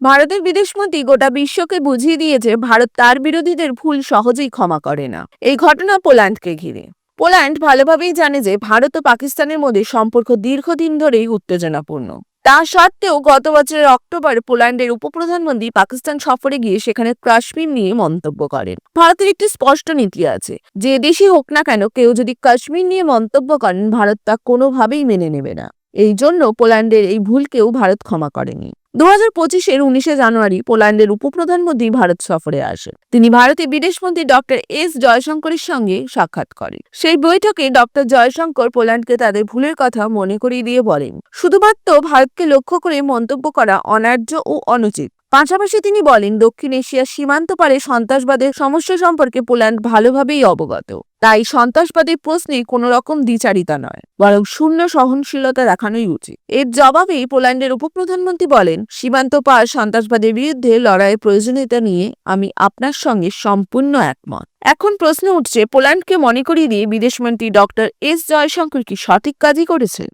ভারতের বিদেশমন্ত্রী গোটা বিশ্বকে বুঝিয়ে দিয়েছে ভারত তার বিরোধীদের ভুল সহজেই ক্ষমা করে না। এই ঘটনা পোল্যান্ডকে ঘিরে। পোল্যান্ড ভালোভাবেই জানে যে ভারত ও পাকিস্তানের মধ্যে সম্পর্ক দীর্ঘদিন ধরেই উত্তেজনাপূর্ণ। তা সত্ত্বেও গত বছরের অক্টোবরে পোল্যান্ডের উপপ্রধানমন্ত্রী পাকিস্তান সফরে গিয়ে সেখানে কাশ্মীর নিয়ে মন্তব্য করেন। ভারতের একটি স্পষ্ট নীতি আছে, যে দেশই হোক না কেন কেউ যদি কাশ্মীর নিয়ে মন্তব্য করেন ভারত তা কোনোভাবেই মেনে নেবে না। এই জন্য পোল্যান্ডের এই ভুলকেও ভারত ক্ষমা করেনি। 2025-এর 19শে জানুয়ারি পোল্যান্ডের উপপ্রধানমন্ত্রী ভারত সফরে আসেন। তিনি ভারতের বিদেশমন্ত্রী ডক্টর এস জয়শঙ্করের সঙ্গে সাক্ষাৎ করেন। সেই বৈঠকে ডক্টর জয়শঙ্কর পোল্যান্ডকে তাদের ভুলের কথা মনে করিয়ে দিয়ে বলেন, শুধুমাত্র ভারতকে লক্ষ্য করে মন্তব্য করা অন্যায্য ও অনুচিত। পাশাপাশি তিনি বলেন, দক্ষিণ এশিয়ার সীমান্ত পারে সন্ত্রাসবাদের সমস্যা সম্পর্কে পোল্যান্ড ভালোভাবেই অবগত। তাই সন্ত্রাসবাদের প্রশ্নে কোনো রকম দ্বিচারিতা নয়, বরং শূন্য সহনশীলতা দেখানোই উচিত। এর জবাবেই পোল্যান্ডের উপপ্রধানমন্ত্রী বলেন, সীমান্ত পার সন্ত্রাসবাদের বিরুদ্ধে লড়াইয়ের প্রয়োজনীয়তা নিয়ে আমি আপনার সঙ্গে সম্পূর্ণ একমত। এখন প্রশ্ন উঠছে, পোল্যান্ডকে মনে করিয়ে দিয়ে বিদেশমন্ত্রী ডক্টর এস জয়শঙ্কর কি সঠিক কাজই করেছেন?